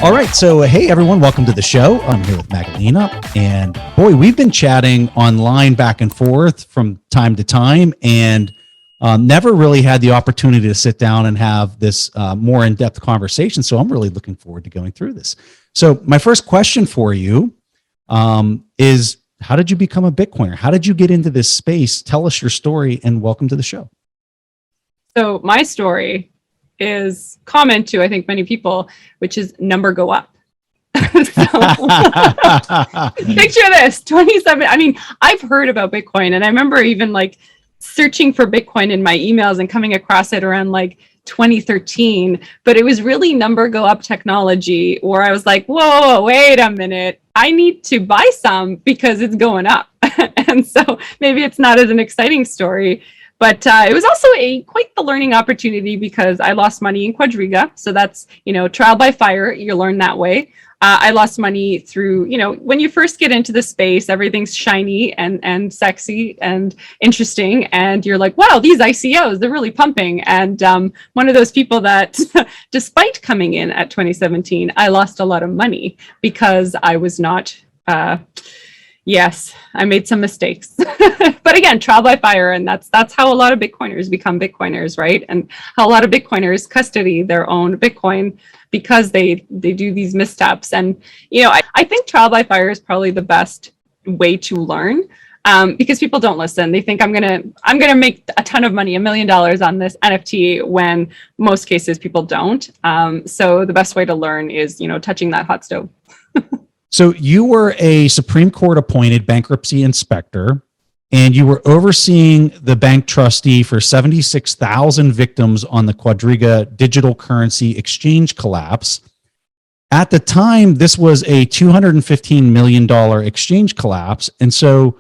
All right. So, hey, everyone, welcome to the show. I'm here with Magdalena. And boy, we've been chatting online back and forth from time to time and never really had the opportunity to sit down and have this more in-depth conversation. So I'm really looking forward to going through this. So my first question for you is, how did you become a Bitcoiner? How did you get into this space? Tell us your story and welcome to the show. So my story is common to, I think, many people, which is number go up. So, picture this, 27. I mean, I've heard about Bitcoin, and I remember even like searching for Bitcoin in my emails and coming across it around like 2013, but it was really number go up technology where I was like, whoa, wait a minute. I need to buy some because it's going up. And so maybe it's not as an exciting story. But it was also quite the learning opportunity because I lost money in Quadriga. So that's, trial by fire. You learn that way. I lost money through, when you first get into the space, everything's shiny and sexy and interesting. And you're like, wow, these ICOs, they're really pumping. And one of those people that, despite coming in at 2017, I lost a lot of money because I was not... Yes, I made some mistakes, but again, trial by fire, and that's how a lot of Bitcoiners become Bitcoiners, right? And how a lot of Bitcoiners custody their own Bitcoin because they do these missteps. And I think trial by fire is probably the best way to learn because people don't listen. They think I'm gonna make a ton of money, $1 million on this NFT, when most cases people don't. So the best way to learn is touching that hot stove. So you were a Supreme Court appointed bankruptcy inspector, and you were overseeing the bank trustee for 76,000 victims on the Quadriga digital currency exchange collapse. At the time, this was a $215 million exchange collapse. And so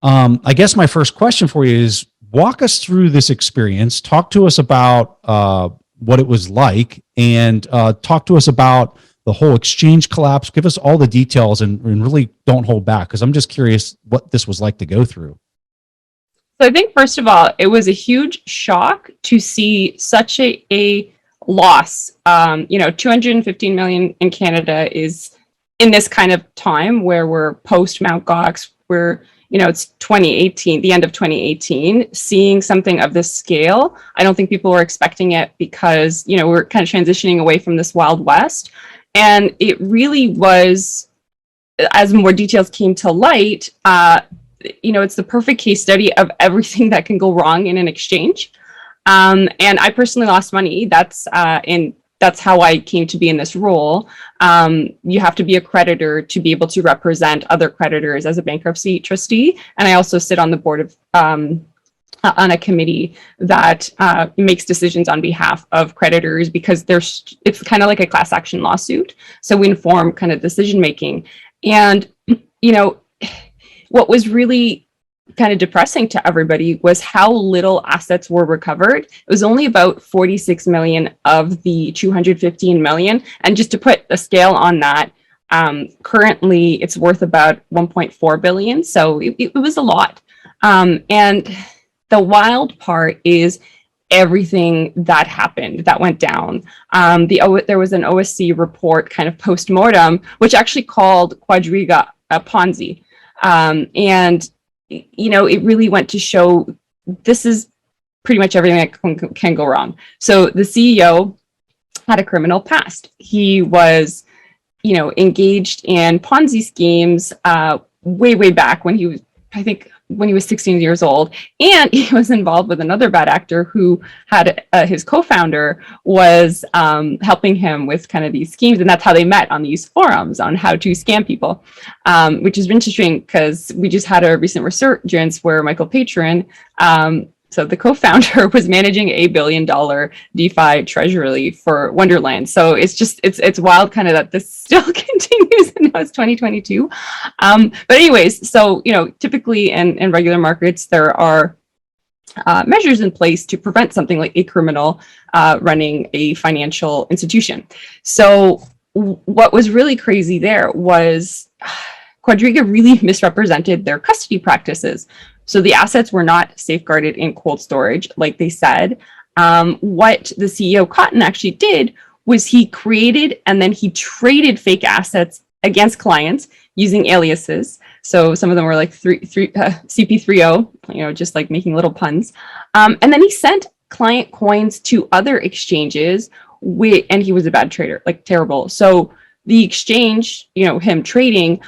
I guess my first question for you is, walk us through this experience. Talk to us about what it was like, and talk to us about the whole exchange collapse. Give us all the details and really don't hold back, because I'm just curious what this was like to go through. So I think, first of all, it was a huge shock to see such a loss. 215 million in Canada is, in this kind of time where we're post Mt. Gox, we're, it's 2018, the end of 2018, seeing something of this scale. I don't think people were expecting it because, we're kind of transitioning away from this Wild West. And it really was, as more details came to light, it's the perfect case study of everything that can go wrong in an exchange. And I personally lost money. That's how I came to be in this role. You have to be a creditor to be able to represent other creditors as a bankruptcy trustee. And I also sit on the board of on a committee that makes decisions on behalf of creditors, because it's kind of like a class action lawsuit. So we inform kind of decision making. And, what was really kind of depressing to everybody was how little assets were recovered. It was only about 46 million of the 215 million. And just to put a scale on that, currently it's worth about 1.4 billion. So it was a lot. And the wild part is everything that happened, that went down. There was an OSC report kind of post-mortem, which actually called Quadriga a Ponzi. And, it really went to show this is pretty much everything that can go wrong. So the CEO had a criminal past. He was, engaged in Ponzi schemes way back when he was, I think, when he was 16 years old, and he was involved with another bad actor who had his co-founder was helping him with kind of these schemes, and that's how they met, on these forums on how to scam people, which is interesting because we just had a recent resurgence where Michael Patron, so the co-founder, was managing $1 billion DeFi treasury for Wonderland. So it's wild kind of that this still continues, and now it's 2022. But anyways, so, typically in regular markets, there are measures in place to prevent something like a criminal running a financial institution. So what was really crazy there was Quadriga really misrepresented their custody practices. So the assets were not safeguarded in cold storage, like they said. What the CEO Cotton actually did was he created and then he traded fake assets against clients using aliases. So some of them were like CP30, just like making little puns. And then he sent client coins to other exchanges, and he was a bad trader, like terrible. So the exchange, him trading,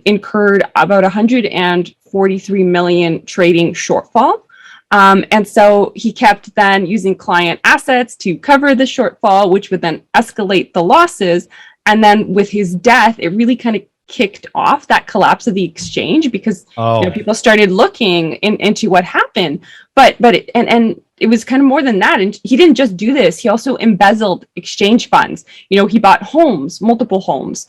incurred about 143 million trading shortfall. And so he kept then using client assets to cover the shortfall, which would then escalate the losses. And then with his death, it really kind of kicked off that collapse of the exchange because people started looking into what happened. But it was kind of more than that. And he didn't just do this. He also embezzled exchange funds. He bought homes, multiple homes,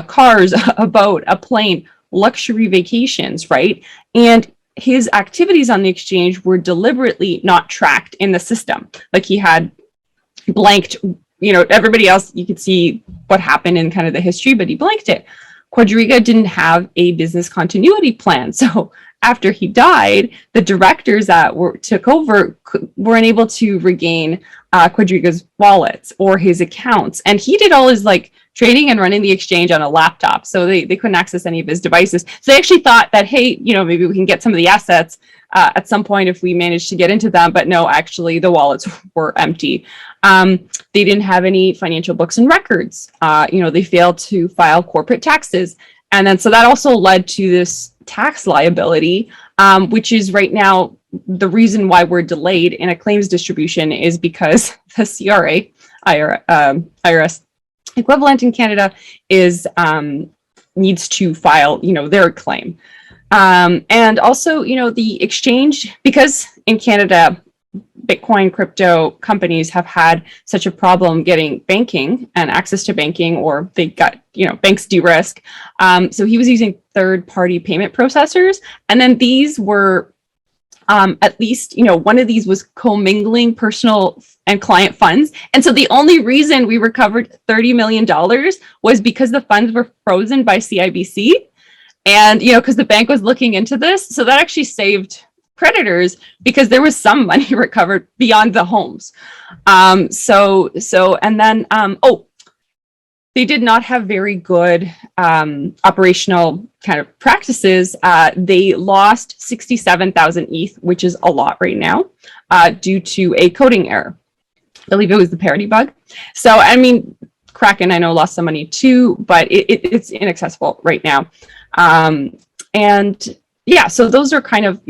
cars, a boat, a plane, luxury vacations, right? And his activities on the exchange were deliberately not tracked in the system. Like he had blanked, everybody else, you could see what happened in kind of the history, but he blanked it. Quadriga didn't have a business continuity plan. So after he died, the directors that took over weren't able to regain Quadriga's wallets or his accounts. And he did all his trading and running the exchange on a laptop. So they couldn't access any of his devices. So they actually thought that, hey, maybe we can get some of the assets at some point if we manage to get into them. But no, actually the wallets were empty. They didn't have any financial books and records. They failed to file corporate taxes. And then so that also led to this tax liability, which is right now the reason why we're delayed in a claims distribution is because the IRS equivalent in Canada is needs to file, their claim. And also, the exchange, because in Canada, Bitcoin crypto companies have had such a problem getting banking and access to banking, or they got, banks de-risk. So he was using third-party payment processors. And then these were, at least, one of these was commingling personal and client funds. And so the only reason we recovered $30 million was because the funds were frozen by CIBC. And, because the bank was looking into this. So that actually saved creditors because there was some money recovered beyond the homes. And then, they did not have very good operational kind of practices. They lost 67,000 ETH, which is a lot right now, due to a coding error. I believe it was the parity bug. So, Kraken, I know, lost some money too, but it's inaccessible right now. So those are kind of,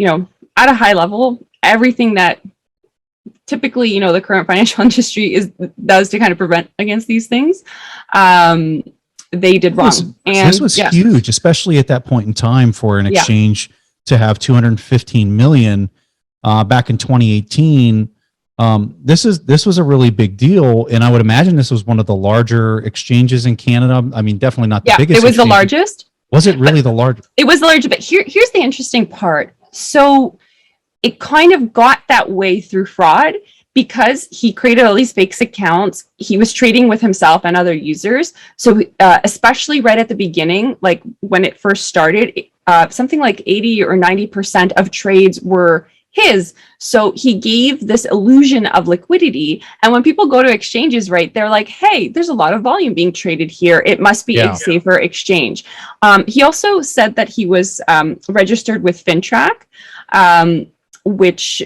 at a high level, everything that typically, the current financial industry does to kind of prevent against these things. They did wrong. This was huge, especially at that point in time for an exchange to have 215 million back in 2018. This was a really big deal, and I would imagine this was one of the larger exchanges in Canada. Definitely not the biggest. It was the largest. Was it really the largest? It was the largest, but here's the interesting part. So it kind of got that way through fraud because he created all these fake accounts. He was trading with himself and other users. So especially right at the beginning, like when it first started, something like 80 or 90% of trades were his. So he gave this illusion of liquidity. And when people go to exchanges, right, they're like, hey, there's a lot of volume being traded here. It must be a safer exchange. He also said that he was registered with FinTrack, which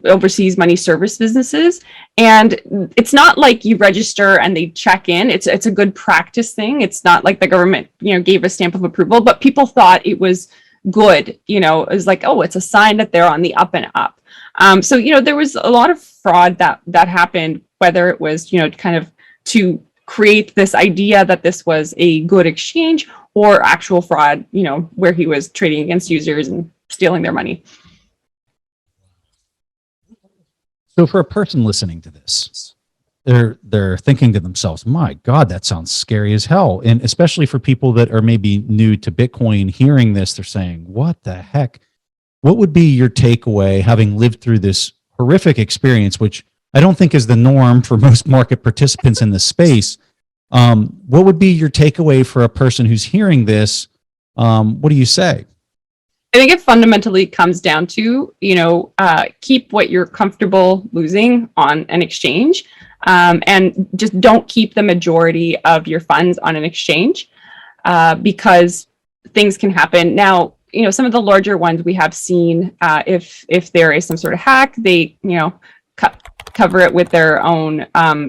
oversees money service businesses. And it's not like you register and they check in. It's a good practice thing. It's not like the government, gave a stamp of approval, but people thought it was good, it was like, oh, it's a sign that they're on the up and up. So, there was a lot of fraud that happened, whether it was, kind of to create this idea that this was a good exchange or actual fraud, where he was trading against users and stealing their money. So for a person listening to this, they're thinking to themselves, my God, that sounds scary as hell. And especially for people that are maybe new to Bitcoin, hearing this, they're saying, what the heck? What would be your takeaway, having lived through this horrific experience, which I don't think is the norm for most market participants in this space? What would be your takeaway for a person who's hearing this? What do you say? I think it fundamentally comes down to, keep what you're comfortable losing on an exchange. and just don't keep the majority of your funds on an exchange, because things can happen. Now, some of the larger ones we have seen, if there is some sort of hack, they, cover it with their own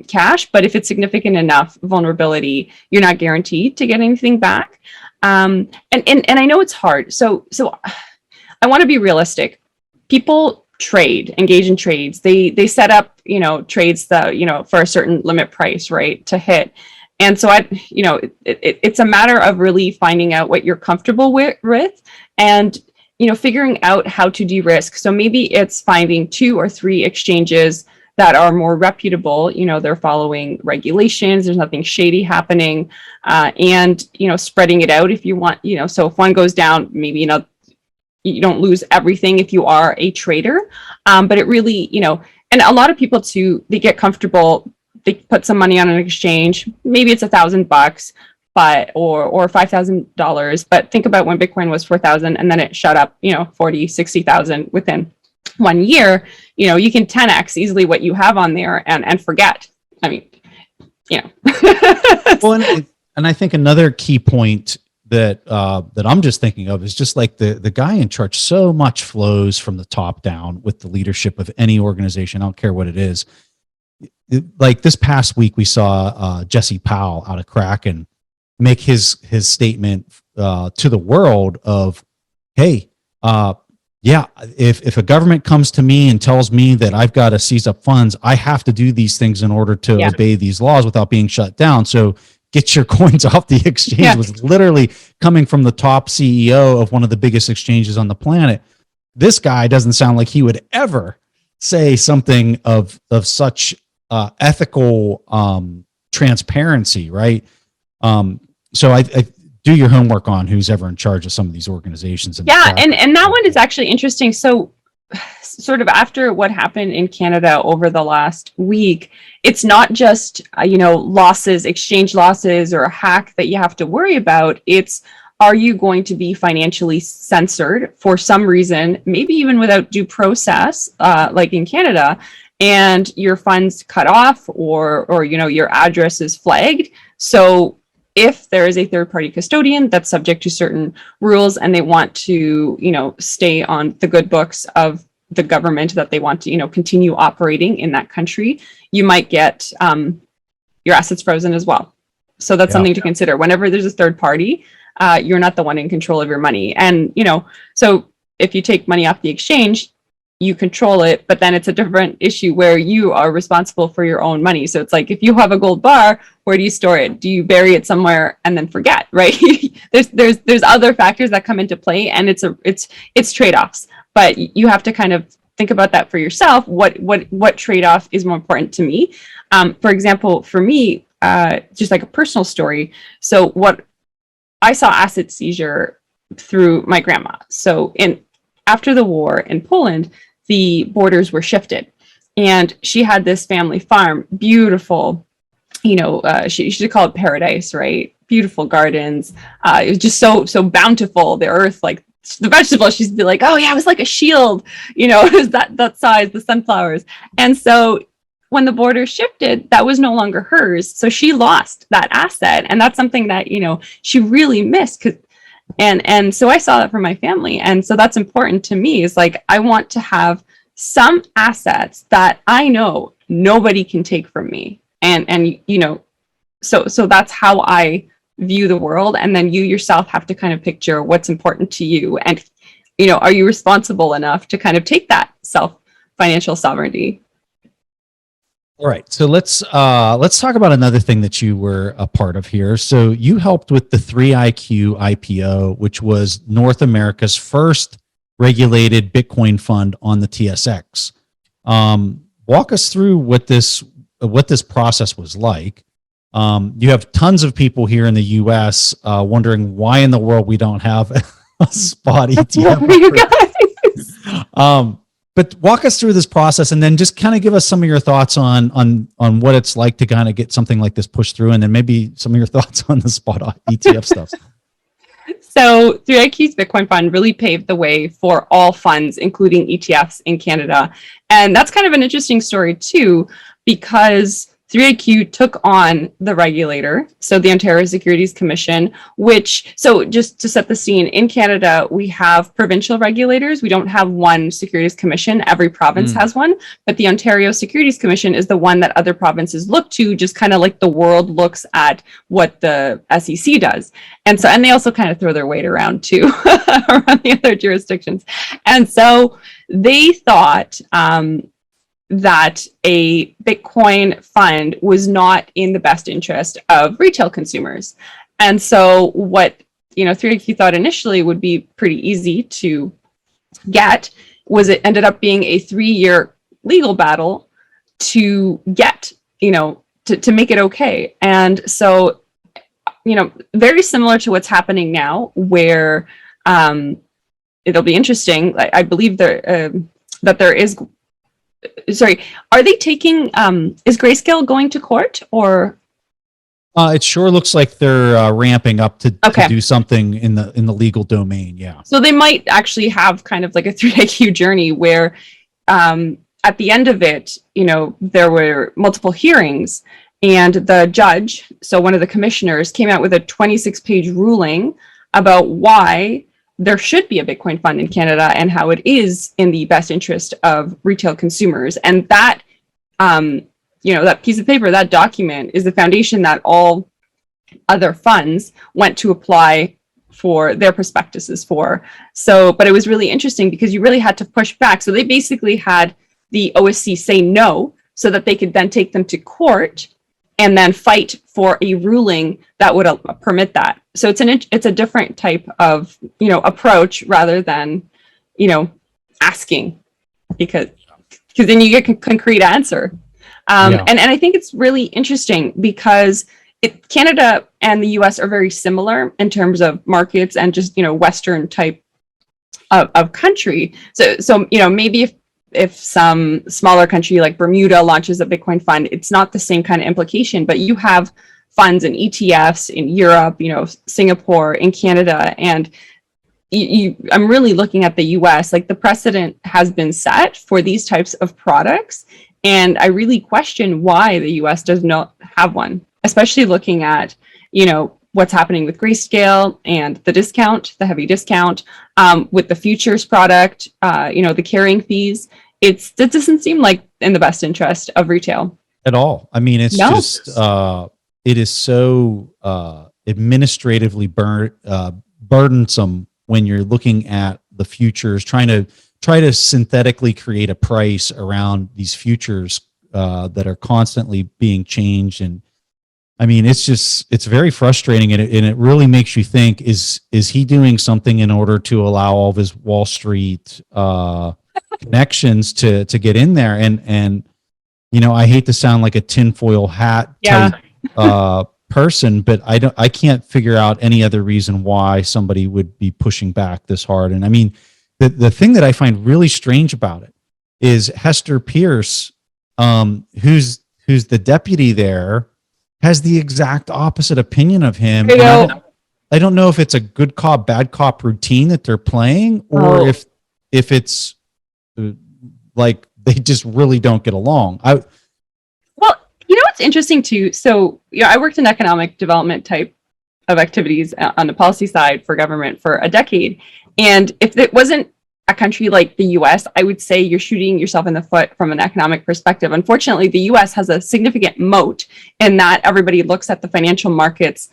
cash. But if it's significant enough vulnerability, you're not guaranteed to get anything back. And I know it's hard. So I want to be realistic. People engage in trades. They set up, trades that, for a certain limit price, right, to hit. And so it's a matter of really finding out what you're comfortable with and, figuring out how to de-risk. So maybe it's finding 2 or 3 exchanges that are more reputable, they're following regulations, there's nothing shady happening, and, spreading it out if you want, so if one goes down, maybe, you don't lose everything if you are a trader. But it really, and a lot of people too, they get comfortable, they put some money on an exchange, maybe it's $1,000, but, or $5,000. But think about when Bitcoin was 4,000 and then it shot up, 40, 60,000 within 1 year. You can 10x easily what you have on there and forget. I mean, Well, and I think another key point that I'm just thinking of is just like the guy in charge. So much flows from the top down with the leadership of any organization. I don't care what it is. Like this past week, we saw Jesse Powell out of Kraken make his statement to the world of, hey, yeah, if a government comes to me and tells me that I've got to seize up funds, I have to do these things in order to obey these laws without being shut down. So get your coins off the exchange. Was literally coming from the top CEO of one of the biggest exchanges on the planet. This guy doesn't sound like he would ever say something of such ethical transparency, right? So I do your homework on who's ever in charge of some of these organizations. And that one is actually interesting. So sort of after what happened in Canada over the last week, it's not just, losses, exchange losses or a hack that you have to worry about. It's, are you going to be financially censored for some reason, maybe even without due process, like in Canada, and your funds cut off or your address is flagged? So if there is a third-party custodian that's subject to certain rules and they want to, stay on the good books of the government that they want to, continue operating in that country, you might get your assets frozen as well. So that's something to consider. Whenever there's a third party, you're not the one in control of your money. And, so if you take money off the exchange, you control it, but then it's a different issue where you are responsible for your own money. So it's like, if you have a gold bar, where do you store it? Do you bury it somewhere and then forget, right? there's other factors that come into play, and it's trade-offs, but you have to kind of think about that for yourself. What trade-off is more important to me? For example, for me, just like a personal story. So what I saw asset seizure through my grandma. So after the war in Poland, the borders were shifted, and she had this family farm, beautiful, she should call it paradise, right? Beautiful gardens. It was just so bountiful. The earth, like the vegetables, she'd be like, oh yeah, it was like a shield, it was that size, the sunflowers. And so when the border shifted, that was no longer hers. So she lost that asset. And that's something that, she really missed. And so I saw that for my family. And so that's important to me, is like, I want to have some assets that I know nobody can take from me. And so that's how I view the world. And then you yourself have to kind of picture what's important to you. And, are you responsible enough to kind of take that financial sovereignty? All right. So let's talk about another thing that you were a part of here. So you helped with the 3IQ IPO, which was North America's first regulated Bitcoin fund on the TSX. Walk us through what this process was like. You have tons of people here in the US wondering why in the world we don't have a spot ETF. But walk us through this process, and then just kind of give us some of your thoughts on what it's like to kind of get something like this pushed through, and then maybe some of your thoughts on the spot ETF stuff. So 3IQ's Bitcoin fund really paved the way for all funds, including ETFs in Canada. And that's kind of an interesting story too, because 3AQ took on the regulator, so the Ontario Securities Commission, which, so just to set the scene, in Canada, we have provincial regulators. We don't have one Securities Commission. Every province has one, but the Ontario Securities Commission is the one that other provinces look to, just kind of like the world looks at what the SEC does. And so, and they also kind of throw their weight around too, around the other jurisdictions. And so they thought, that a Bitcoin fund was not in the best interest of retail consumers. And so what, 3AQ thought initially would be pretty easy to get was it ended up being a 3-year legal battle to get, to make it okay. And so, very similar to what's happening now, where it'll be interesting. I believe that there is. Sorry, are they taking? Is Grayscale going to court, or? It sure looks like they're ramping up to do something in the legal domain. Yeah. So they might actually have kind of like a 3AQ journey where, at the end of it, there were multiple hearings, and the judge, so one of the commissioners, came out with a 26-page ruling about why there should be a Bitcoin fund in Canada and how it is in the best interest of retail consumers. And that, that piece of paper, that document, is the foundation that all other funds went to apply for their prospectuses for. So, but it was really interesting because you really had to push back. So they basically had the OSC say no so that they could then take them to court and then fight for a ruling that would permit that. So it's a different type of approach rather than asking, because then you get a concrete answer. And I think it's really interesting because Canada and the US are very similar in terms of markets and just Western type of country. So maybe if some smaller country like Bermuda launches a Bitcoin fund, it's not the same kind of implication, but you have funds and ETFs in Europe, Singapore, in Canada, and I'm really looking at the US, like the precedent has been set for these types of products, and I really question why the US does not have one, especially looking at, what's happening with Grayscale and the heavy discount, with the futures product, the carrying fees. It doesn't seem like in the best interest of retail at all. I mean, it's just, it is so administratively burdensome when you're looking at the futures, try to synthetically create a price around these futures that are constantly being changed. And I mean, it's very frustrating, and it really makes you think, is he doing something in order to allow all of his Wall Street connections to get in there? And I hate to sound like a tinfoil hat type person, but I can't figure out any other reason why somebody would be pushing back this hard. And I mean, the thing that I find really strange about it is Hester Pierce, who's the deputy there, has the exact opposite opinion of him. I don't know if it's a good cop, bad cop routine that they're playing, or if it's like they just really don't get along. Well, what's interesting too. So, I worked in economic development type of activities on the policy side for government for a decade. And if it wasn't a country like the US, I would say you're shooting yourself in the foot from an economic perspective. Unfortunately, the US has a significant moat in that everybody looks at the financial markets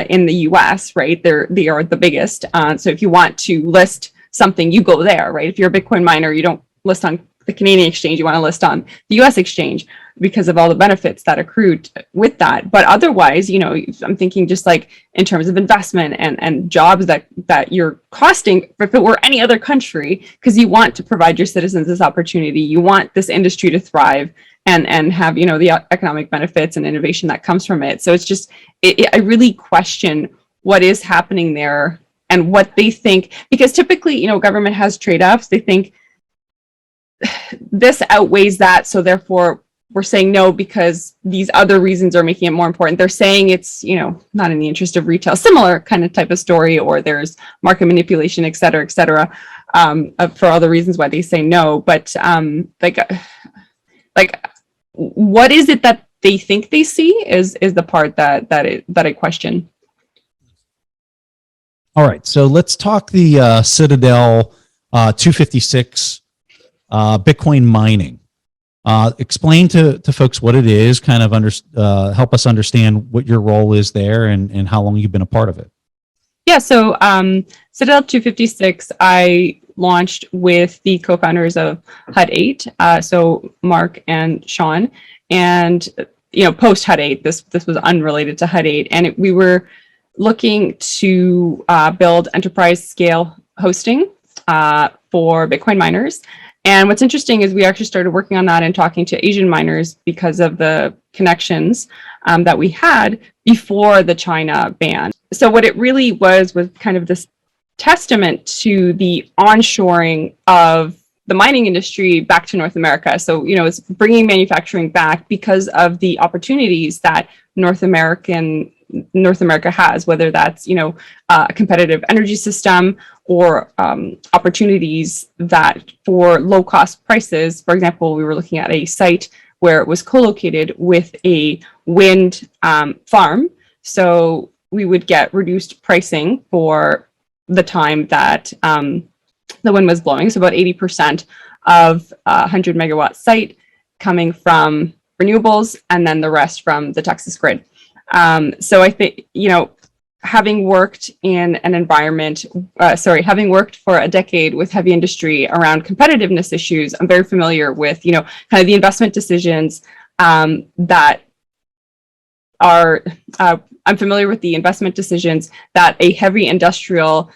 in the US, right? They are the biggest. So if you want to list something, you go there, right? If you're a Bitcoin miner, you don't list on the Canadian exchange, you want to list on the US exchange because of all the benefits that accrued with that. But otherwise, I'm thinking just like in terms of investment and jobs that you're costing, if it were any other country, because you want to provide your citizens this opportunity, you want this industry to thrive and have, the economic benefits and innovation that comes from it. So it's just, I really question what is happening there and what they think, because typically, government has trade-offs. They think this outweighs that, so therefore we're saying no because these other reasons are making it more important. They're saying it's, not in the interest of retail, similar kind of type of story, or there's market manipulation, et cetera, for all the reasons why they say no. But like, what is it that they think they see is the part that I question. All right, so let's talk the Citadel 256 Bitcoin mining. Explain to folks what it is, kind of help us understand what your role is there and how long you've been a part of it. Yeah, so Citadel 256, I launched with the co-founders of HUD 8, so Mark and Sean, and post HUD 8, this was unrelated to HUD 8, and we were looking to build enterprise scale hosting for Bitcoin miners. And what's interesting is we actually started working on that and talking to Asian miners because of the connections that we had before the China ban. So what it really was kind of this testament to the onshoring of the mining industry back to North America. So, it's bringing manufacturing back because of the opportunities that North America has, whether that's, a competitive energy system or opportunities that for low cost prices. For example, we were looking at a site where it was co-located with a wind farm. So we would get reduced pricing for the time that the wind was blowing. So about 80% of a 100 megawatt site coming from renewables, and then the rest from the Texas grid. So I think, having worked in an environment, having worked for a decade with heavy industry around competitiveness issues, I'm very familiar with, kind of the investment decisions that are, I'm familiar with the investment decisions that a heavy industrial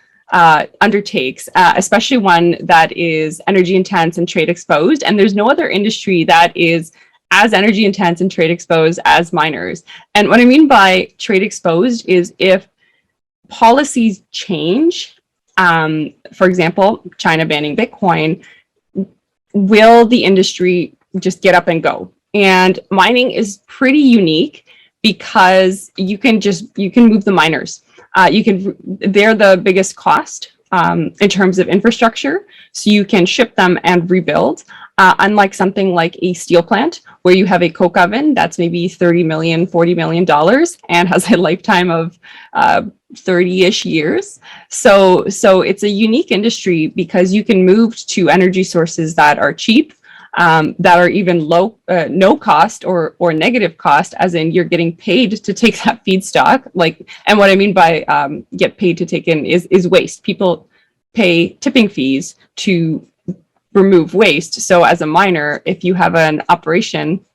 undertakes, especially one that is energy intense and trade exposed. And there's no other industry that is as energy intense and trade exposed as miners. And what I mean by trade exposed is if policies change, for example, China banning Bitcoin, will the industry just get up and go? And mining is pretty unique because you can move the miners. They're the biggest cost in terms of infrastructure. So you can ship them and rebuild. Unlike something like a steel plant where you have a coke oven that's maybe $30 million, $40 million and has a lifetime of 30-ish years. So it's a unique industry because you can move to energy sources that are cheap, that are even low, no cost or negative cost, as in you're getting paid to take that feedstock. And what I mean by get paid to take in is waste. People pay tipping fees to remove waste. So as a miner, if you have an operation,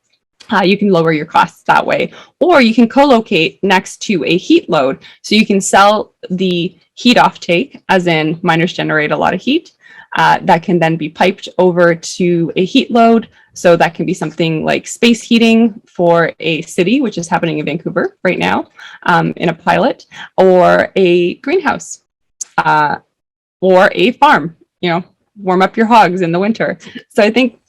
you can lower your costs that way, or you can co-locate next to a heat load. So you can sell the heat offtake, as in miners generate a lot of heat, that can then be piped over to a heat load. So that can be something like space heating for a city, which is happening in Vancouver right now in a pilot, or a greenhouse, or a farm, warm up your hogs in the winter. So I think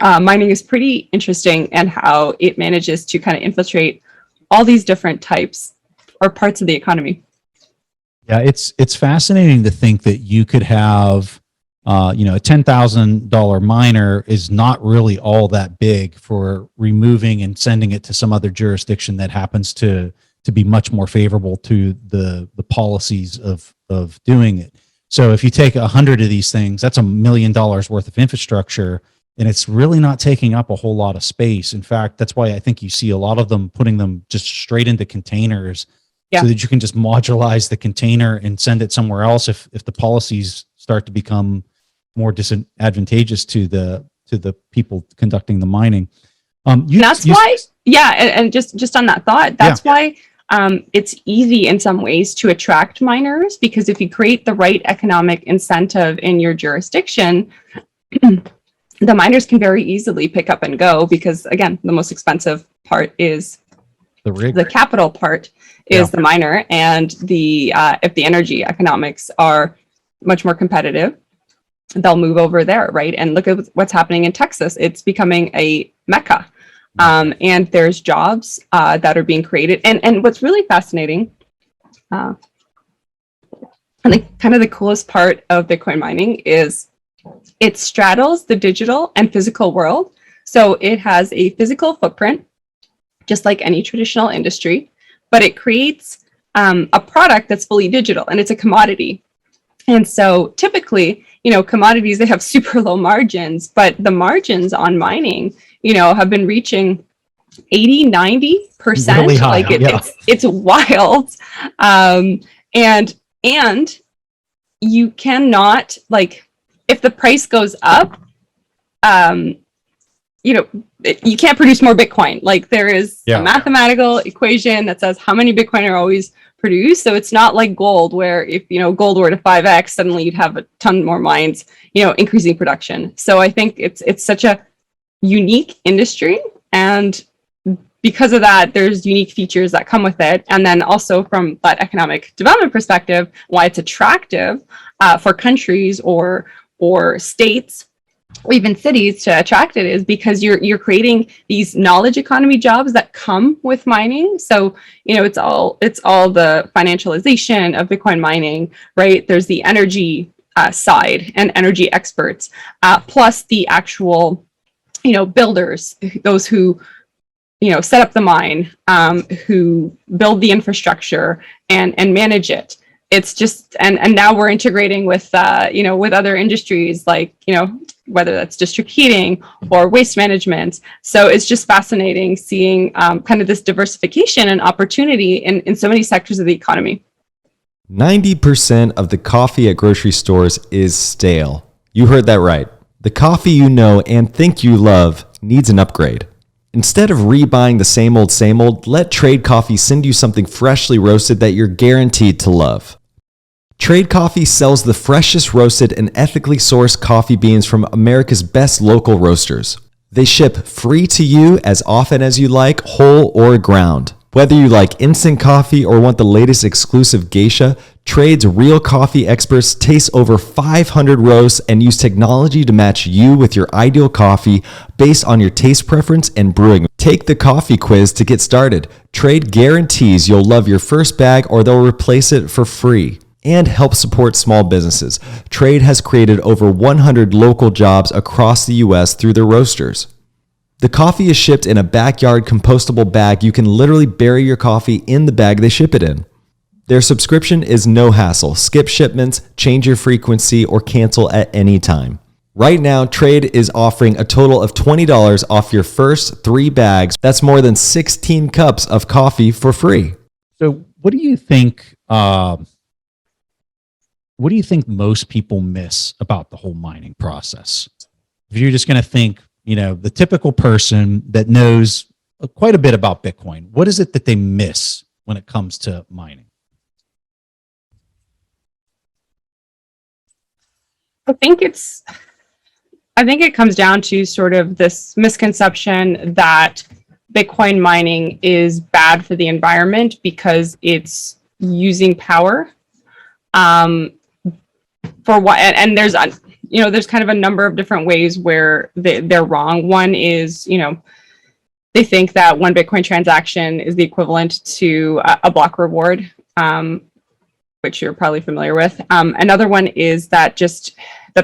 mining is pretty interesting, and how it manages to kind of infiltrate all these different types or parts of the economy. Yeah, it's fascinating to think that you could have, a $10,000 miner is not really all that big for removing and sending it to some other jurisdiction that happens to be much more favorable to the policies of doing it. So if you take 100 of these things, that's $1 million worth of infrastructure, and it's really not taking up a whole lot of space. In fact, that's why I think you see a lot of them putting them just straight into containers, so that you can just modularize the container and send it somewhere else if the policies start to become more disadvantageous to the people conducting the mining. And just on that thought, that's why it's easy in some ways to attract miners, because if you create the right economic incentive in your jurisdiction, the miners can very easily pick up and go, because again, the most expensive part is the rig. The capital part is the miner, and if the energy economics are much more competitive, they'll move over there, right? And look at what's happening in Texas. It's becoming a mecca. And there's jobs that are being created. And what's really fascinating, I think kind of the coolest part of Bitcoin mining is it straddles the digital and physical world. So it has a physical footprint just like any traditional industry, but it creates a product that's fully digital, and it's a commodity. And so typically, commodities, they have super low margins, but the margins on mining, have been reaching 80-90%. Really high, like it's wild. And you cannot, like, if the price goes up, you can't produce more Bitcoin. Like, there is a mathematical equation that says how many Bitcoin are always produced. So it's not like gold, where if gold were to 5x, suddenly you'd have a ton more mines, increasing production. So I think it's such a unique industry, and because of that, there's unique features that come with it. And then also from that economic development perspective, why it's attractive for countries or states or even cities to attract it is because you're creating these knowledge economy jobs that come with mining. So it's all the financialization of Bitcoin mining, right? There's the energy side and energy experts, plus the actual builders, those who set up the mine, who build the infrastructure and manage it. It's just, and now we're integrating with with other industries, like whether that's district heating or waste management. So it's just fascinating seeing kind of this diversification and opportunity in so many sectors of the economy. 90% of the coffee at grocery stores is stale. You heard that right. The coffee you know and think you love needs an upgrade. Instead of rebuying the same old, let Trade Coffee send you something freshly roasted that you're guaranteed to love. Trade Coffee sells the freshest roasted and ethically sourced coffee beans from America's best local roasters. They ship free to you as often as you like, whole or ground. Whether you like instant coffee or want the latest exclusive geisha, Trade's real coffee experts taste over 500 roasts and use technology to match you with your ideal coffee based on your taste preference and brewing. Take the coffee quiz to get started. Trade guarantees you'll love your first bag or they'll replace it for free. And help support small businesses. Trade has created over 100 local jobs across the U.S. through their roasters. The coffee is shipped in a backyard compostable bag. You can literally bury your coffee in the bag they ship it in. Their subscription is no hassle. Skip shipments, change your frequency, or cancel at any time. Right now, Trade is offering a total of $20 off your first 3 bags. That's more than 16 cups of coffee for free. So what do you think most people miss about the whole mining process? If you're just going to think, the typical person that knows quite a bit about Bitcoin, what is it that they miss when it comes to mining? I think it comes down to sort of this misconception that Bitcoin mining is bad for the environment because it's using power. For what, and there's kind of a number of different ways where they're wrong. One is, they think that one Bitcoin transaction is the equivalent to a block reward, which you're probably familiar with. Another one is that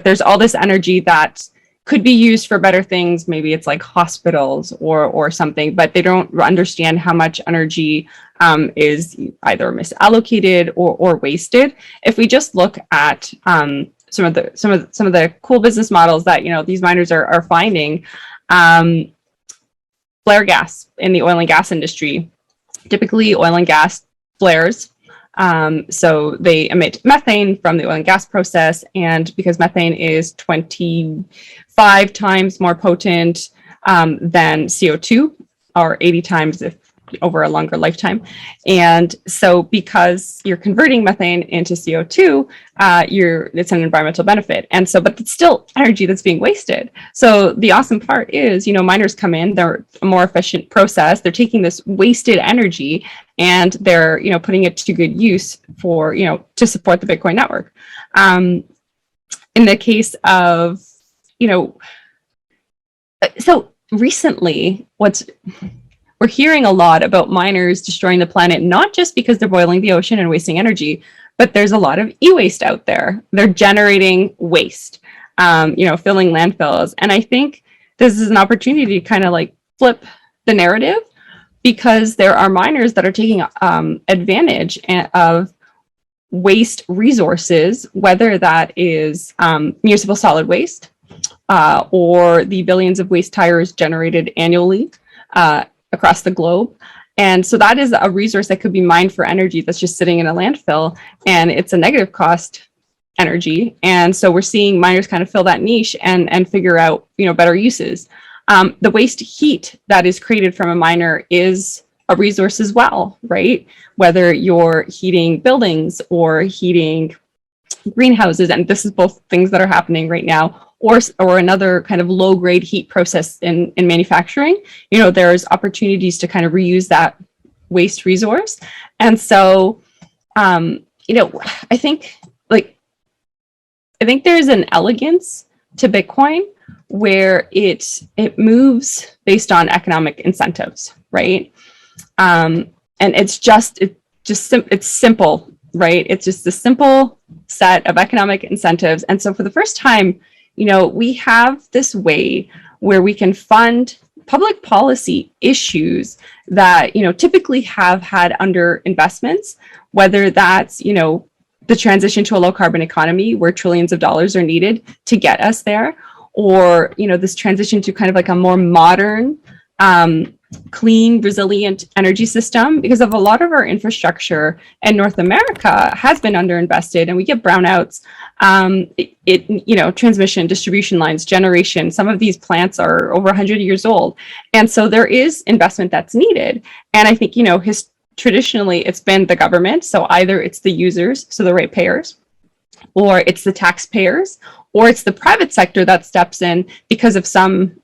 there's all this energy that could be used for better things. Maybe it's like hospitals or something, but they don't understand how much energy is either misallocated or wasted. If we just look at some of the cool business models that these miners are finding, flare gas in the oil and gas industry. Typically, oil and gas flares. So they emit methane from the oil and gas process, and because methane is 25 times more potent than CO2, or 80 times if over a longer lifetime. And so because you're converting methane into CO2, it's an environmental benefit. And so, but it's still energy that's being wasted. So the awesome part is, miners come in, they're a more efficient process. They're taking this wasted energy and they're, putting it to good use for, to support the Bitcoin network. In the case of, so recently, we're hearing a lot about miners destroying the planet, not just because they're boiling the ocean and wasting energy, but there's a lot of e-waste out there. They're generating waste, filling landfills. And I think this is an opportunity to kind of like flip the narrative, because there are miners that are taking advantage of waste resources, whether that is municipal solid waste or the billions of waste tires generated annually across the globe. And so that is a resource that could be mined for energy that's just sitting in a landfill, and it's a negative cost energy. And so we're seeing miners kind of fill that niche and figure out, better uses. The waste heat that is created from a miner is a resource as well, right? Whether you're heating buildings or heating greenhouses, and this is both things that are happening right now, or another kind of low grade heat process in manufacturing, there's opportunities to kind of reuse that waste resource. And so, I think there's an elegance to Bitcoin where it moves based on economic incentives, right? And it's simple, right? It's just a simple set of economic incentives. And so for the first time, we have this way where we can fund public policy issues that, typically have had under investments, whether that's, the transition to a low carbon economy where trillions of dollars are needed to get us there, or, this transition to kind of like a more modern, clean, resilient energy system, because of a lot of our infrastructure in North America has been underinvested, and we get brownouts. Transmission, distribution lines, generation. Some of these plants are over 100 years old, and so there is investment that's needed. And I think traditionally it's been the government, so either it's the users, so the ratepayers, or it's the taxpayers, or it's the private sector that steps in because of some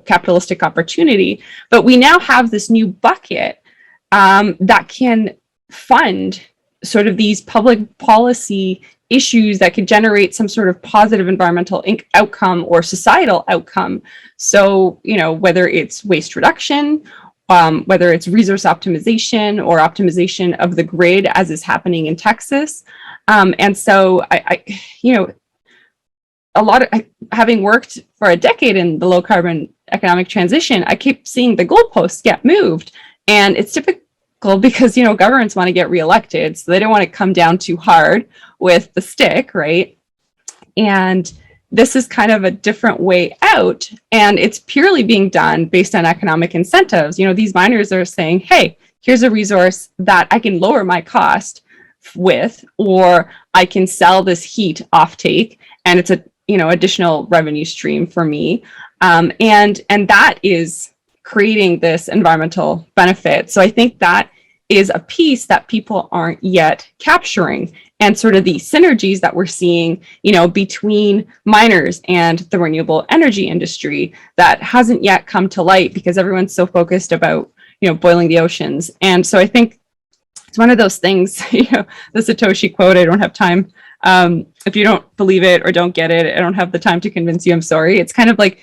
capitalistic opportunity. But we now have this new bucket that can fund sort of these public policy issues that could generate some sort of positive environmental outcome or societal outcome. So, whether it's waste reduction, whether it's resource optimization or optimization of the grid, as is happening in Texas. And so having worked for a decade in the low carbon economic transition, I keep seeing the goalposts get moved. And it's typical because, governments want to get reelected, so they don't want to come down too hard with the stick, right? And this is kind of a different way out, and it's purely being done based on economic incentives. These miners are saying, hey, here's a resource that I can lower my cost with, or I can sell this heat offtake, and it's a additional revenue stream for me. And that is creating this environmental benefit. So I think that is a piece that people aren't yet capturing, and sort of the synergies that we're seeing, between miners and the renewable energy industry that hasn't yet come to light because everyone's so focused about, boiling the oceans. And so I think it's one of those things, the Satoshi quote, I don't have time. If you don't believe it or don't get it, I don't have the time to convince you, I'm sorry. It's kind of like,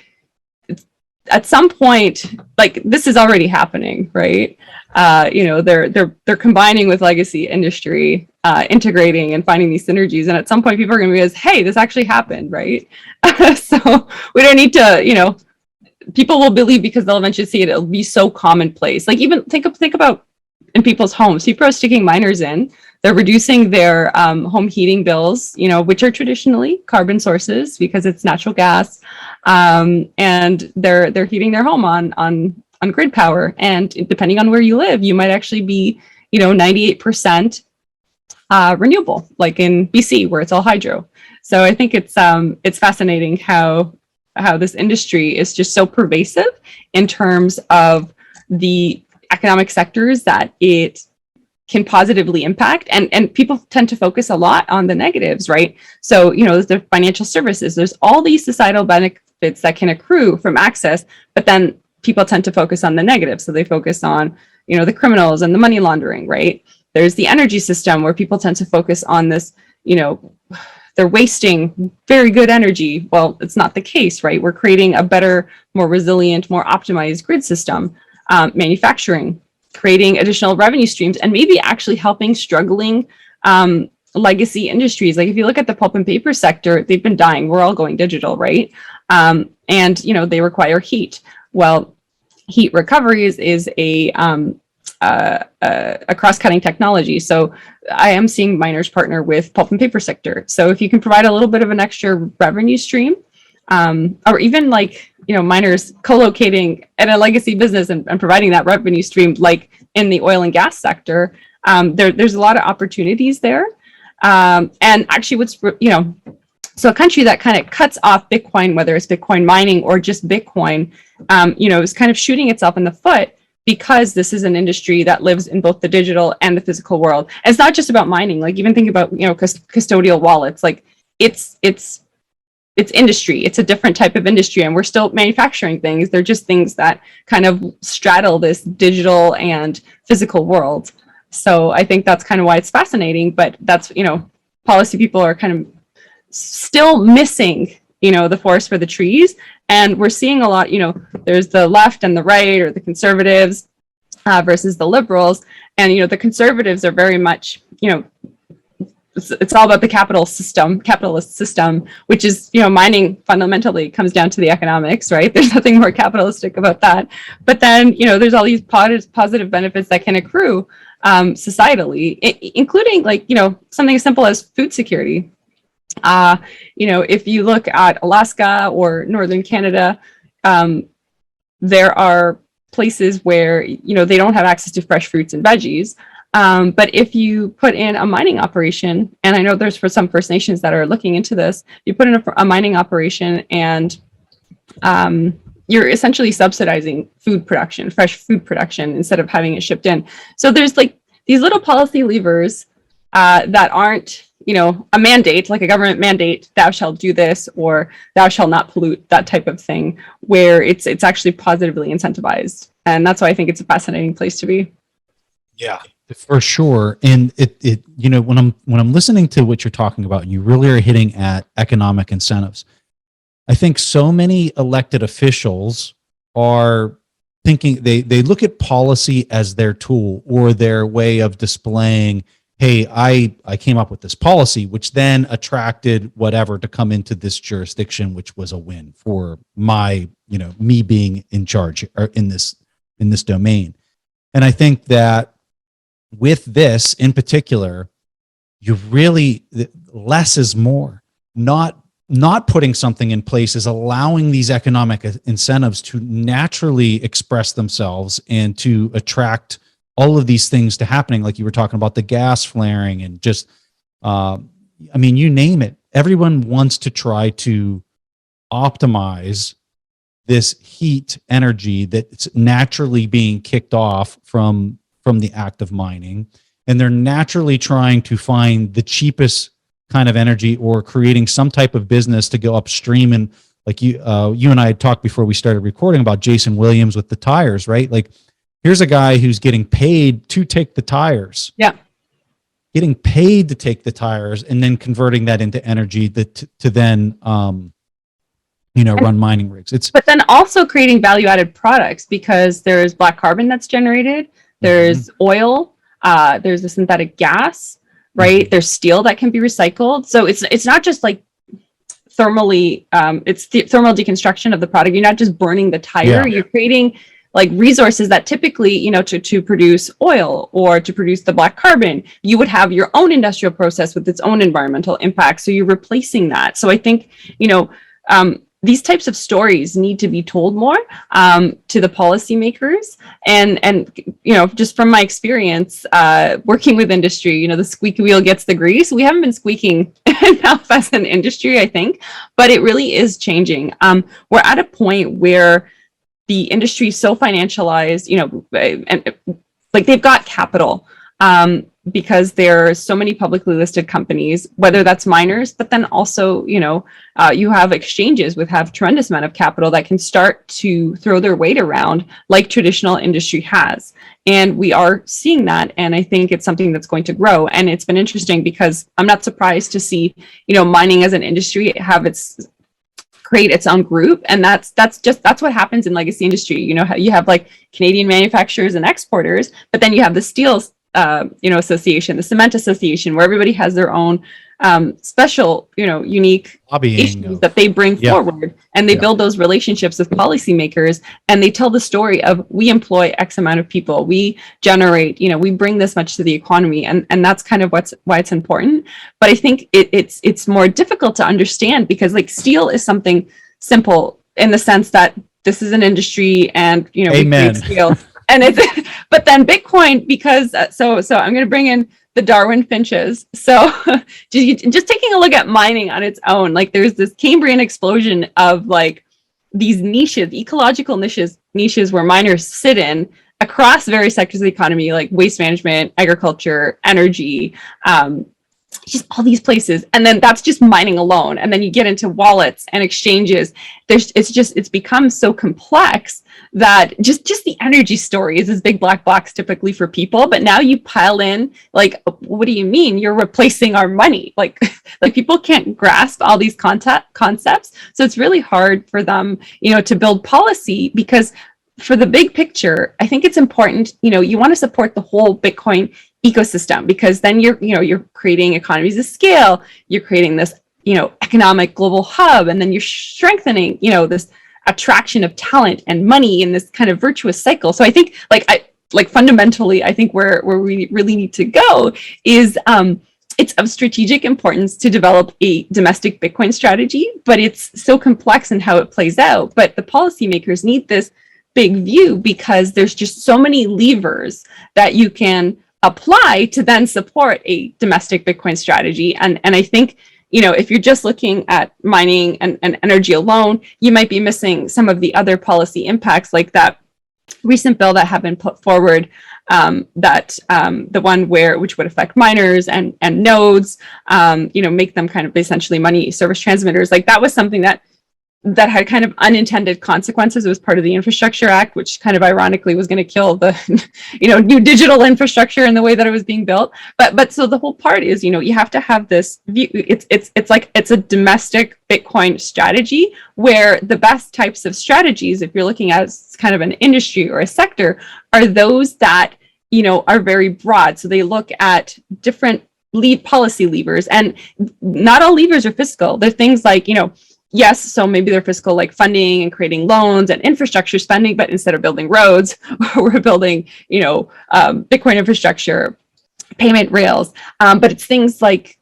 at some point, like, this is already happening, right? They're combining with legacy industry, integrating and finding these synergies. And at some point, people are going to realize, hey, this actually happened, right? So we don't need to, people will believe because they'll eventually see it. It'll be so commonplace. Like, even think about in people's homes. People are sticking miners in. They're reducing their home heating bills, which are traditionally carbon sources because it's natural gas, and they're heating their home on grid power. And depending on where you live, you might actually be, 98% renewable, like in BC where it's all hydro. So I think it's fascinating how this industry is just so pervasive in terms of the economic sectors that it can positively impact, and people tend to focus a lot on the negatives, right? So, the financial services, there's all these societal benefits that can accrue from access, but then people tend to focus on the negatives. So they focus on, the criminals and the money laundering, right? There's the energy system where people tend to focus on this, they're wasting very good energy. Well, it's not the case, right? We're creating a better, more resilient, more optimized grid system. Manufacturing, creating additional revenue streams, and maybe actually helping struggling legacy industries. Like, if you look at the pulp and paper sector, they've been dying. We're all going digital, right? And they require heat. Well, heat recovery is a cross-cutting technology. So I am seeing miners partner with pulp and paper sector. So if you can provide a little bit of an extra revenue stream, or even like, miners co-locating in a legacy business and providing that revenue stream, like in the oil and gas sector, there's a lot of opportunities there. And actually so a country that kind of cuts off Bitcoin, whether it's Bitcoin mining or just Bitcoin, is kind of shooting itself in the foot, because this is an industry that lives in both the digital and the physical world. And it's not just about mining. Like, even think about, custodial wallets. Like, it's industry. It's a different type of industry, and we're still manufacturing things. They're just things that kind of straddle this digital and physical world. So I think that's kind of why it's fascinating. But that's, policy people are kind of still missing, the forest for the trees. And we're seeing a lot, there's the left and the right, or the conservatives versus the liberals. And, the conservatives are very much, it's all about the capitalist system, which is, mining fundamentally comes down to the economics, right? There's nothing more capitalistic about that. But then, there's all these positive benefits that can accrue societally, including, like, something as simple as food security. If you look at Alaska or Northern Canada, there are places where, they don't have access to fresh fruits and veggies. But if you put in a mining operation, and I know there's for some First Nations that are looking into this, you put in a mining operation, and you're essentially subsidizing food production, fresh food production, instead of having it shipped in. So there's like these little policy levers that aren't, a mandate, like a government mandate, thou shalt do this, or thou shalt not pollute, that type of thing, where it's actually positively incentivized. And that's why I think it's a fascinating place to be. Yeah, for sure. And it when I'm listening to what you're talking about, and you really are hitting at economic incentives, I think so many elected officials are thinking they look at policy as their tool, or their way of displaying, hey, I came up with this policy, which then attracted whatever to come into this jurisdiction, which was a win for my, me being in charge, or in this domain. And I think that with this in particular, you really, less is more. Not putting something in place is allowing these economic incentives to naturally express themselves and to attract all of these things to happening. Like you were talking about the gas flaring, and just, you name it. Everyone wants to try to optimize this heat energy that's naturally being kicked off from the act of mining. And they're naturally trying to find the cheapest kind of energy, or creating some type of business to go upstream. And like you and I had talked before we started recording about Jason Williams with the tires, right? Like, here's a guy who's getting paid to take the tires. Yeah. Getting paid to take the tires, and then converting that into energy to then, run mining rigs. But then also creating value-added products, because there's black carbon that's generated, there's oil, there's the synthetic gas, right? There's steel that can be recycled. So it's not just like thermally, it's the thermal deconstruction of the product. You're not just burning the tire, you're creating like resources that typically, to produce oil or to produce the black carbon, you would have your own industrial process with its own environmental impact. So you're replacing that. So I think, these types of stories need to be told more to the policymakers. And just from my experience working with industry, the squeaky wheel gets the grease. We haven't been squeaking enough as an industry, I think, but it really is changing. We're at a point where the industry is so financialized, and like they've got capital because there are so many publicly listed companies, whether that's miners, but then also, you have exchanges with have tremendous amount of capital that can start to throw their weight around like traditional industry has. And we are seeing that. And I think it's something that's going to grow. And it's been interesting because I'm not surprised to see, mining as an industry create its own group. And that's what happens in legacy industry. You have like Canadian manufacturers and exporters, but then you have the steel association, the cement association, where everybody has their own special, unique Lobbying issues that they bring forward, and they build those relationships with policymakers, and they tell the story of, we employ X amount of people, we generate, we bring this much to the economy, and that's kind of why it's important. But I think it's more difficult to understand, because like steel is something simple in the sense that this is an industry, and we create steel, and it's but then Bitcoin, because so I'm going to bring in the Darwin Finches. So just taking a look at mining on its own, like there's this Cambrian explosion of like these niches, ecological niches where miners sit in across various sectors of the economy, like waste management, agriculture, energy, just all these places. And then that's just mining alone. And then you get into wallets and exchanges. It's become so complex that just the energy story is this big black box typically for people. But now you pile in, like, what do you mean? You're replacing our money. Like people can't grasp all these concepts. So it's really hard for them, to build policy, because for the big picture, I think it's important, you want to support the whole Bitcoin ecosystem, because then you're creating economies of scale, you're creating this, economic global hub, and then you're strengthening, this attraction of talent and money in this kind of virtuous cycle. So I think fundamentally, I think where we really need to go is, it's of strategic importance to develop a domestic Bitcoin strategy, but it's so complex in how it plays out. But the policymakers need this big view, because there's just so many levers that you can apply to then support a domestic Bitcoin strategy. And I think, if you're just looking at mining and energy alone, you might be missing some of the other policy impacts, like that recent bill that have been put forward, the one which would affect miners and nodes, make them kind of essentially money service transmitters. Like that was something that had kind of unintended consequences. It was part of the Infrastructure Act, which kind of ironically was going to kill the, new digital infrastructure in the way that it was being built. But so the whole part is, you have to have this view. It's a domestic Bitcoin strategy, where the best types of strategies, if you're looking at kind of an industry or a sector, are those that, are very broad. So they look at different policy levers, and not all levers are fiscal. They're things like, yes, so maybe they're fiscal, like funding and creating loans and infrastructure spending, but instead of building roads, we're building, Bitcoin infrastructure, payment rails. But it's things like,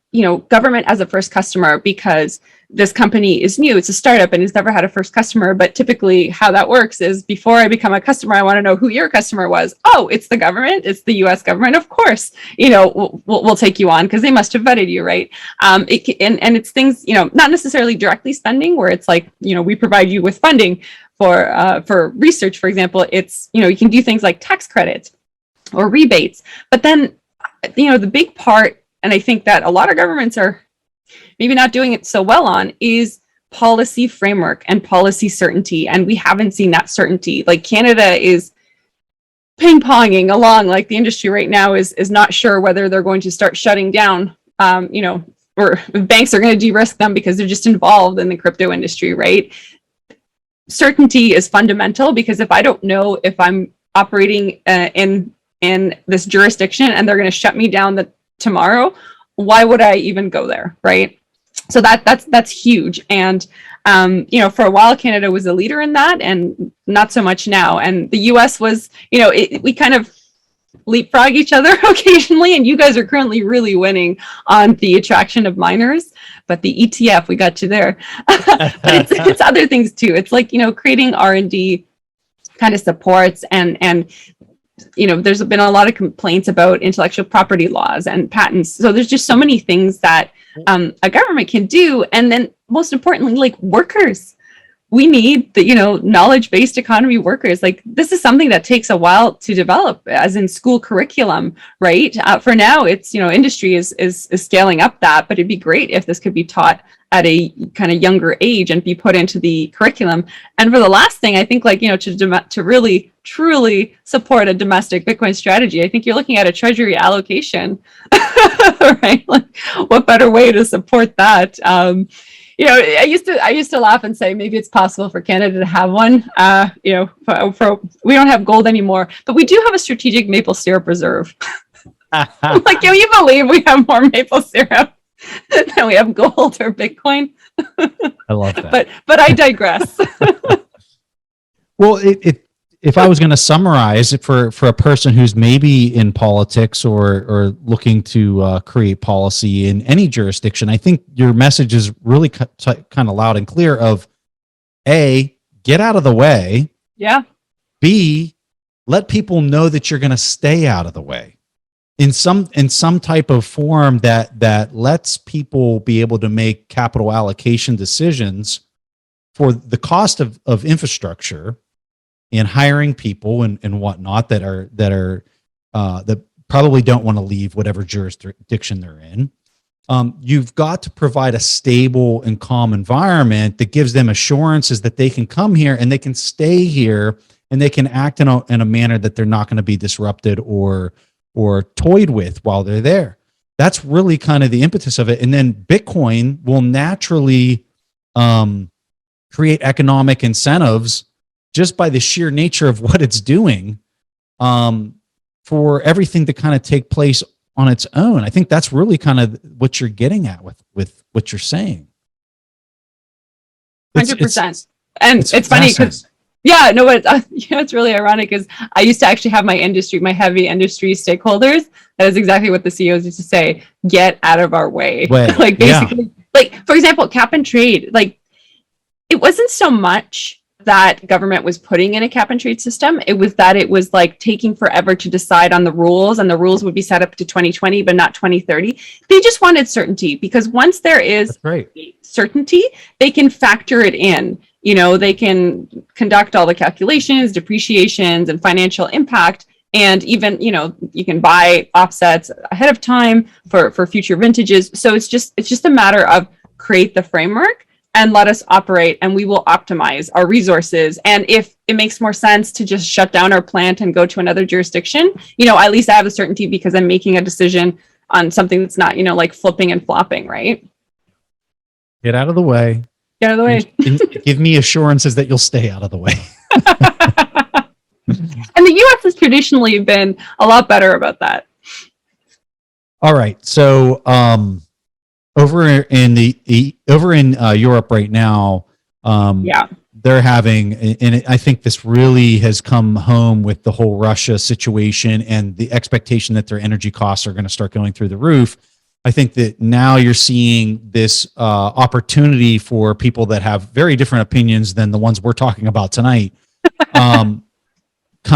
government as a first customer, because this company is new, it's a startup and it's never had a first customer. But typically how that works is, before I become a customer, I want to know who your customer was. Oh, it's the government, it's the US government. Of course, we'll take you on, because they must have vetted you, right? And it's things, not necessarily directly spending, where it's like, we provide you with funding for research, for example. It's, you can do things like tax credits or rebates. But then, the big part, and I think that a lot of governments are maybe not doing it so well on, is policy framework and policy certainty. And we haven't seen that certainty. Like Canada is ping-ponging along, like the industry right now is not sure whether they're going to start shutting down, or banks are going to de-risk them because they're just involved in the crypto industry, right? Certainty is fundamental, because if I don't know if I'm operating in this jurisdiction and they're going to shut me down tomorrow, why would I even go there, right? So that's huge. And for a while, Canada was a leader in that, and not so much now. And the US was, we kind of leapfrog each other occasionally, and you guys are currently really winning on the attraction of miners. But the ETF, we got you there. But it's other things too. It's like, creating R&D kind of supports, and there's been a lot of complaints about intellectual property laws and patents. So there's just so many things that a government can do. And then most importantly, like workers, we need the, knowledge-based economy workers. Like this is something that takes a while to develop, as in school curriculum, right? For now, it's, industry is scaling up that, but it'd be great if this could be taught at a kind of younger age and be put into the curriculum. And for the last thing, I think to really truly support a domestic Bitcoin strategy, I think you're looking at a treasury allocation, right? Like what better way to support that? I used to laugh and say maybe it's possible for Canada to have one. We don't have gold anymore, but we do have a strategic maple syrup reserve. I'm like, can you believe we have more maple syrup than we have gold or Bitcoin? I love that. But I digress. Well, if I was going to summarize it for a person who's maybe in politics or looking to create policy in any jurisdiction, I think your message is really kind of loud and clear of A, get out of the way. Yeah. B, let people know that you're going to stay out of the way in some type of form that lets people be able to make capital allocation decisions for the cost of infrastructure and hiring people and whatnot that probably don't want to leave whatever jurisdiction they're in. You've got to provide a stable and calm environment that gives them assurances that they can come here and they can stay here and they can act in a manner that they're not going to be disrupted or toyed with while they're there. That's really kind of the impetus of it. And then Bitcoin will naturally create economic incentives just by the sheer nature of what it's doing for everything to kind of take place on its own. I think that's really kind of what you're getting at with what you're saying. 100%. And it's funny because, yeah, no, but it's really ironic is I used to actually have my heavy industry stakeholders. That is exactly what the CEOs used to say, get out of our way. Like basically, like for example, cap and trade, like it wasn't so much that government was putting in a cap and trade system. It was that it was like taking forever to decide on the rules, and the rules would be set up to 2020, but not 2030. They just wanted certainty, because once there is certainty, they can factor it in. You know, they can conduct all the calculations, depreciations, and financial impact. And even, you know, you can buy offsets ahead of time for future vintages. So it's just a matter of create the framework and let us operate, and we will optimize our resources. And if it makes more sense to just shut down our plant and go to another jurisdiction, you know, at least I have a certainty because I'm making a decision on something that's not, you know, like flipping and flopping, right? Get out of the way. Get out of the way. And give me assurances that you'll stay out of the way. And the US has traditionally been a lot better about that. All right. So, over in Europe right now, they're having, and I think this really has come home with the whole Russia situation and the expectation that their energy costs are going to start going through the roof. I think that now you're seeing this opportunity for people that have very different opinions than the ones we're talking about tonight, kind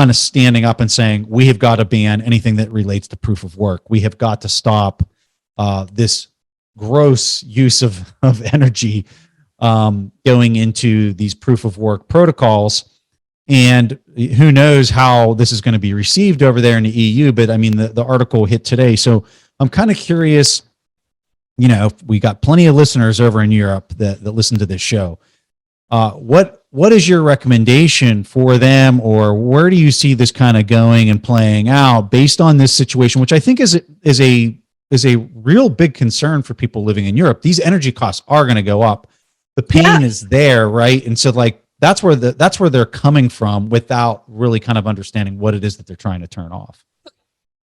of standing up and saying, we have got to ban anything that relates to proof of work. We have got to stop this gross use of energy going into these proof of work protocols. And who knows how this is going to be received over there in the EU, but I mean, the article hit today. So I'm kind of curious, you know, we got plenty of listeners over in Europe that listen to this show. What is your recommendation for them, or where do you see this kind of going and playing out based on this situation, which I think is a real big concern for people living in Europe? These energy costs are going to go up. The pain is there, right? And so like that's where they're coming from without really kind of understanding what it is that they're trying to turn off.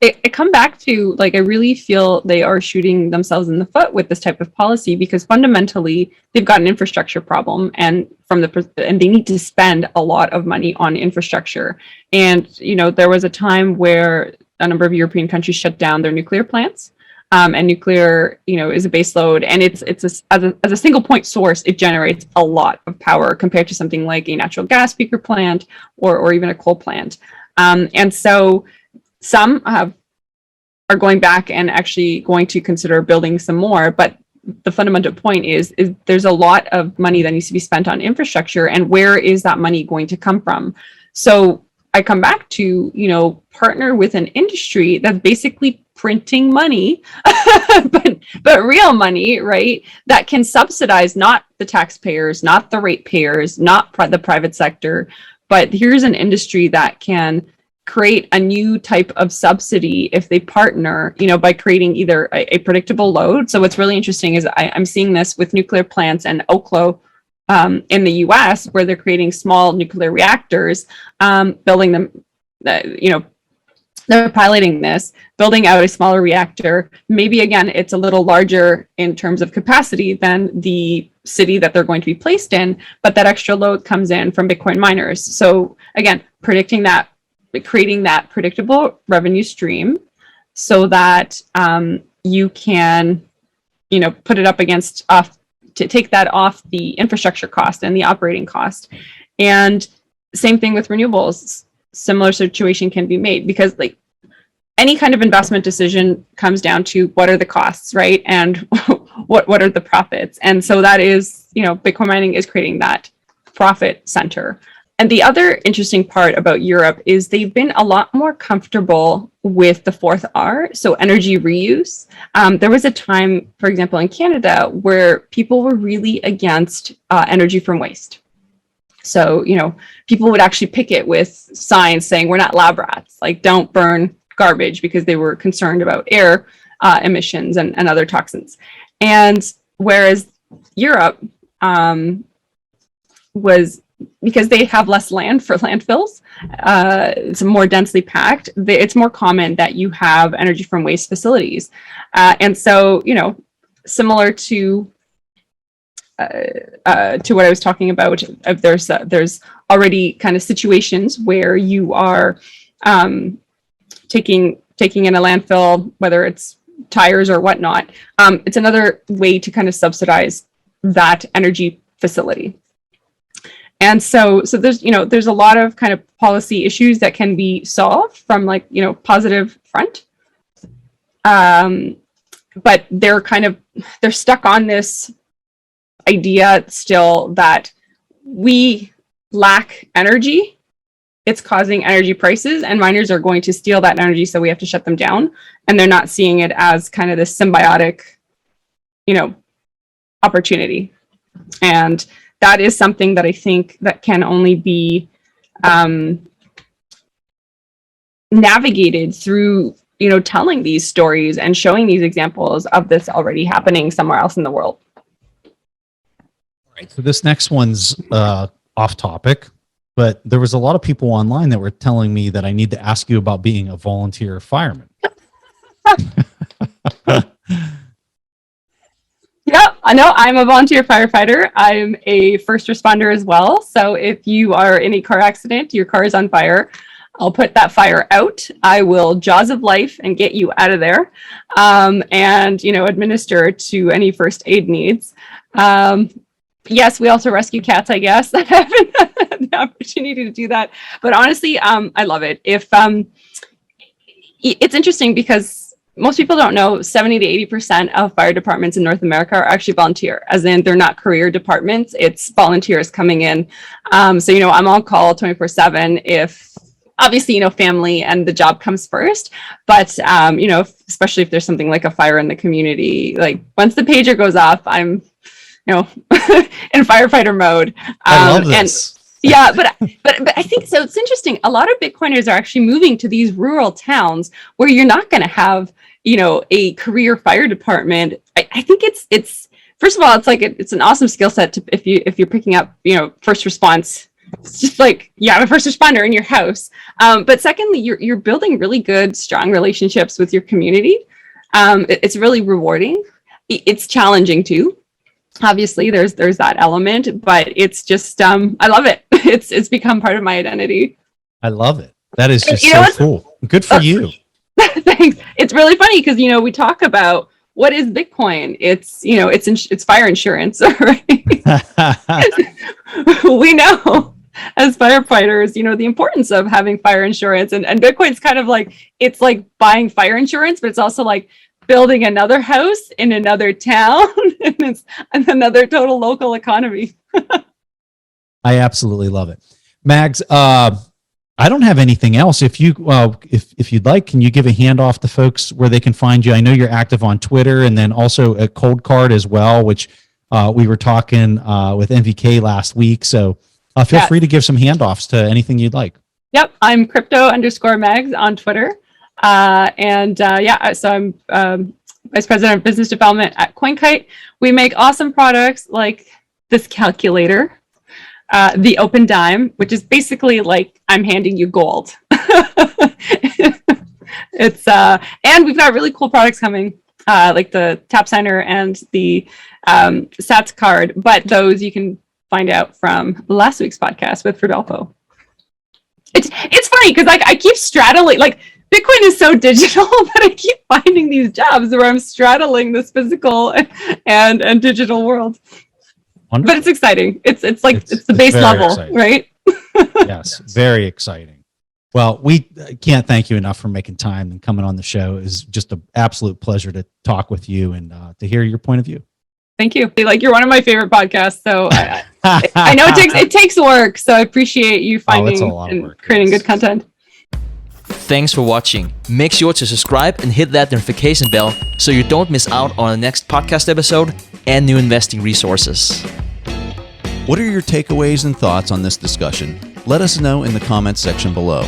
I come back to, like, I really feel they are shooting themselves in the foot with this type of policy, because fundamentally they've got an infrastructure problem, and and they need to spend a lot of money on infrastructure. And, you know, there was a time where a number of European countries shut down their nuclear plants. And nuclear, you know, is a base load, and as a single point source, it generates a lot of power compared to something like a natural gas peaker plant or even a coal plant. And so some are going back and actually going to consider building some more, but the fundamental point is there's a lot of money that needs to be spent on infrastructure, and where is that money going to come from? So I come back to, you know, partner with an industry that's basically printing money, but real money, right? That can subsidize not the taxpayers, not the ratepayers, not the private sector, but here's an industry that can create a new type of subsidy if they partner, you know, by creating either a predictable load. So what's really interesting is I'm seeing this with nuclear plants and Oklo in the US, where they're creating small nuclear reactors, building them, you know, they're piloting this, building out a smaller reactor. Maybe again, it's a little larger in terms of capacity than the city that they're going to be placed in, but that extra load comes in from Bitcoin miners. So again, predicting that, creating that predictable revenue stream so that you can, put it up against to take that off the infrastructure cost and the operating cost. And same thing with renewables. Similar situation can be made, because like any kind of investment decision comes down to what are the costs, right? And what are the profits? And so that is, Bitcoin mining is creating that profit center. And the other interesting part about Europe is they've been a lot more comfortable with the fourth R, so energy reuse. There was a time, for example, in Canada, where people were really against energy from waste. So, people would actually picket with signs saying, we're not lab rats, like don't burn garbage, because they were concerned about air emissions and other toxins. And whereas Europe was, because they have less land for landfills, it's more densely packed, it's more common that you have energy from waste facilities. And so, similar to what I was talking about, there's already kind of situations where you are taking in a landfill, whether it's tires or whatnot. It's another way to kind of subsidize that energy facility. And so there's a lot of kind of policy issues that can be solved from positive front. But they're stuck on this idea still that we lack energy. It's causing energy prices, and miners are going to steal that energy, so we have to shut them down. And they're not seeing it as kind of this symbiotic, opportunity. And that is something that I think that can only be navigated through, telling these stories and showing these examples of this already happening somewhere else in the world. So this next one's off topic, but there was a lot of people online that were telling me that I need to ask you about being a volunteer fireman. Yeah, I know. I'm a volunteer firefighter. I'm a first responder as well. So if you are in a car accident, your car is on fire, I'll put that fire out. I will jaws of life and get you out of there, and administer to any first aid needs. Yes, we also rescue cats, I guess. I haven't had the opportunity to do that. But honestly, I love it. It's interesting because most people don't know 70 to 80% of fire departments in North America are actually volunteer, as in they're not career departments. It's volunteers coming in. So, I'm on call 24/7 if obviously, family and the job comes first. But, especially if there's something like a fire in the community, like once the pager goes off, I'm in firefighter mode. I love this. Yeah, but I think so. It's interesting. A lot of Bitcoiners are actually moving to these rural towns where you're not going to have, a career fire department. I think it's first of all, it's an awesome skill set if you're picking up, first response. It's just like you have a first responder in your house. But secondly, you're building really good, strong relationships with your community. It's really rewarding. It's challenging too. Obviously, there's that element, but it's just I love it. It's become part of my identity. I love it. That is just so cool. Good for you. Thanks. It's really funny because we talk about what is Bitcoin. It's fire insurance, right? We know as firefighters, the importance of having fire insurance, and Bitcoin's kind of like, it's like buying fire insurance, but it's also like building another house in another town, and it's another total local economy. I absolutely love it. Mags, I don't have anything else. If you'd like, can you give a handoff to folks where they can find you? I know you're active on Twitter, and then also at Cold Card as well, which we were talking with MVK last week. So feel free to give some handoffs to anything you'd like. Yep. I'm crypto_mags on Twitter. So I'm Vice President of Business Development at CoinKite. We make awesome products like this calculator, the Open Dime, which is basically like I'm handing you gold. it's and we've got really cool products coming, like the Tap Center and the Sats card. But those you can find out from last week's podcast with Rodolfo. It's funny because like I keep straddling, like Bitcoin is so digital that I keep finding these jobs where I'm straddling this physical and digital world. Wonderful. But it's exciting. It's the base very level, exciting. right? Yes, very exciting. Well, we can't thank you enough for making time and coming on the show. It's just an absolute pleasure to talk with you and to hear your point of view. Thank you. Like, you're one of my favorite podcasts, so I know it takes work. So I appreciate you finding and creating good content. Thanks for watching. Make sure to subscribe and hit that notification bell so you don't miss out on the next podcast episode and new investing resources. What are your takeaways and thoughts on this discussion? Let us know in the comments section below.